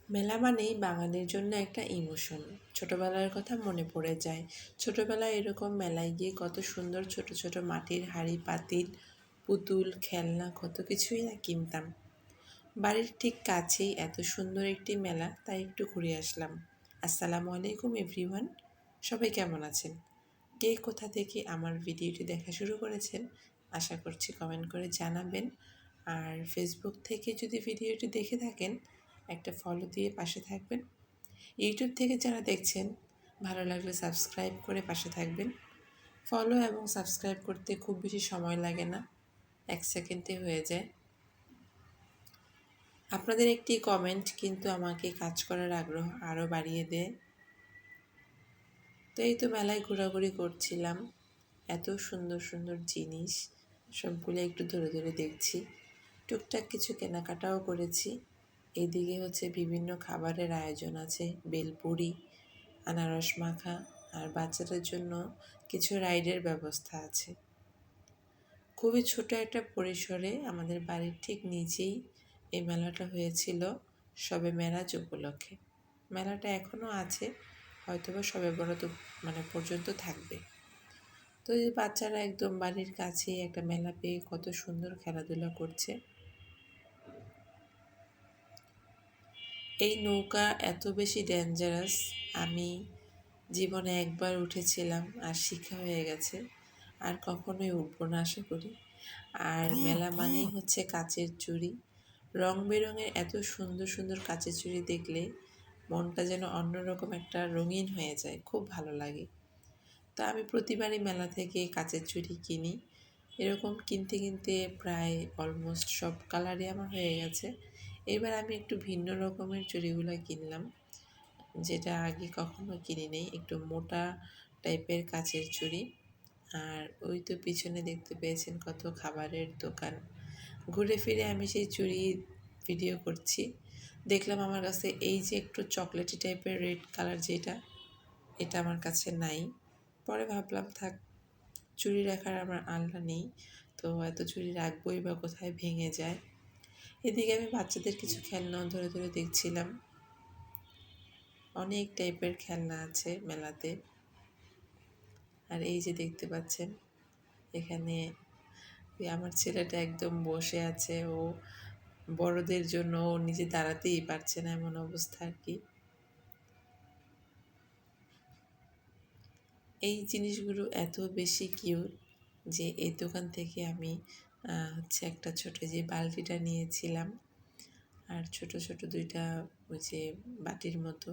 মেলা মানেই বাঙালির জন্য একটা ইমোশন। ছোটবেলার কথা মনে পড়ে যায়। ছোটবেলায় এরকম মেলায় গিয়ে কত সুন্দর ছোট ছোট মাটির হাঁড়ি পাতিল, পুতুল, খেলনা কত কিছুই না কিনতাম। বাড়ির ঠিক কাছেই এত সুন্দর একটি মেলা, তাই একটু ঘুরে আসলাম। আসসালামু আলাইকুম এভরিওয়ান, সবাই কেমন আছেন? কে কোথা থেকে আমার ভিডিওটি দেখা শুরু করেছেন আশা করছি কমেন্ট করে জানাবেন। আর ফেসবুক থেকে যদি ভিডিওটি দেখে থাকেন একটা ফলো দিয়ে পাশে থাকবেন। ইউটিউব থেকে যারা দেখছেন ভালো লাগলে সাবস্ক্রাইব করে পাশে থাকবেন। ফলো এবং সাবস্ক্রাইব করতে খুব বেশি সময় লাগে না, 1 সেকেন্ডে হয়ে যায়। আপনাদের একটি কমেন্ট কিন্তু আমাকে কাজ করার আগ্রহ আরও বাড়িয়ে দেয়। তো এই তো মেলায় ঘোরাঘুরি করছিলাম, এত সুন্দর সুন্দর জিনিস সবগুলো একটু ধরে ধরে দেখছি। টুকটাক কিছু কেনাকাটাও করেছি। এইদিকে হচ্ছে বিভিন্ন খাবারের আয়োজন আছে, বেলপুরি, আনারস মাখা, আর বাচ্চাদের জন্য কিছু রাইডের ব্যবস্থা আছে। খুবই ছোট একটা পরিসরে আমাদের বাড়ির ঠিক নিচেই এই মেলাটা হয়েছিল শবে মেরাজ উপলক্ষে। মেলাটা এখনও আছে, হয়তোবা শবে বরাত পর্যন্ত থাকবে। তো এই বাচ্চারা একদম বাড়ির কাছেই একটা মেলা পেয়ে কত সুন্দর খেলাধুলা করছে। এই নৌকা এত বেশি ডেঞ্জারাস, আমি জীবনে একবার উঠেছিলাম আর শিক্ষা হয়ে গেছে, আর কখনোই উঠবো না আশা করি। আর মেলা মানেই হচ্ছে কাচের চুড়ি, রং বেরঙের এত সুন্দর সুন্দর কাচের চুড়ি দেখলে মনটা যেন অন্যরকম একটা রঙিন হয়ে যায়, খুব ভালো লাগে। তো আমি প্রতিবারই মেলা থেকে কাচের চুড়ি কিনি। এরকম কিনতে কিনতে প্রায় অলমোস্ট সব কালারই আমার হয়ে গেছে। এবার আমি একটু ভিন্ন রকমের চুড়িগুলো কিনলাম, যেটা আগে কখনো কিনি নেই, একটু মোটা টাইপের কাচের চুড়ি। আর ওই তো পিছনে দেখতে পেয়েছেন কত খাবারের দোকান। ঘুরে ফিরে আমি সেই চুড়ি ভিডিও করছি। দেখলাম আমার কাছে এই যে একটু চকলেটি টাইপের রেড কালার যেটা, এটা আমার কাছে নাই। পরে ভাবলাম থাক, চুড়ি রাখার আমার আলনা নেই, তো এত চুড়ি রাখবোই বা কোথায়, ভেঙে যায়। এদিকে আমি বাচ্চাদের কিছু খেলনাও ধরে ধরে দেখছিলাম। অনেক টাইপের খেলনা আছে মেলাতে। আর এই যে দেখতে পাচ্ছেন এখানে আমার ছেলেটা একদম বসে আছে, ও বড়দের জন্য ও নিজে দাঁড়াতেই পারছে না, এমন অবস্থা আর কি। এই জিনিসগুলো এত বেশি কিউট যে এই দোকান থেকে আমি হচ্ছে একটা ছোট যে বালতিটা নিয়েছিলাম, আর ছোট ছোট দুইটা ওই যে বাটির মতো।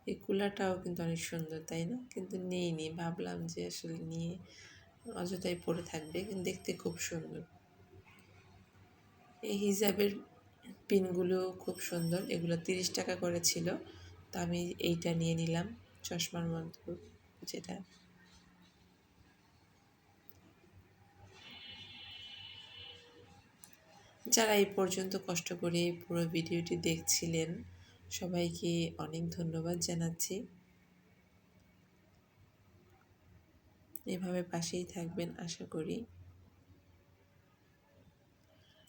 এই কুলাটাও কিন্তু অনেক সুন্দর, তাই না? কিন্তু নিইনি, ভাবলাম যে আসলে নিয়ে অযথাই পড়ে থাকবে, কিন্তু দেখতে খুব সুন্দর। এই হিজাবের পিনগুলো খুব সুন্দর, এগুলো 30 টাকা করে ছিল, তো আমি এইটা নিয়ে নিলাম, চশমার মতো যেটা। যারা এই পর্যন্ত কষ্ট করে পুরো ভিডিওটি দেখছিলেন সবাইকে অনেক ধন্যবাদ জানাচ্ছি। এভাবে পাশেই থাকবেন আশা করি।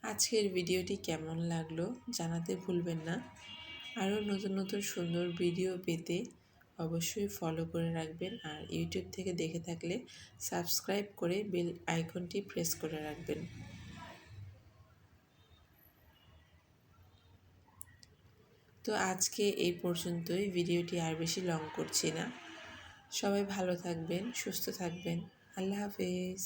আজকের ভিডিওটি কেমন লাগলো জানাতে ভুলবেন না। আরও নতুন নতুন সুন্দর ভিডিও পেতে অবশ্যই ফলো করে রাখবেন, আর ইউটিউব থেকে দেখে থাকলে সাবস্ক্রাইব করে বেল আইকনটি প্রেস করে রাখবেন। তো আজকে এই পর্যন্তই, ভিডিওটি আর বেশি লং করছি না। সবাই ভালো থাকবেন, সুস্থ থাকবেন। আল্লাহ হাফেজ।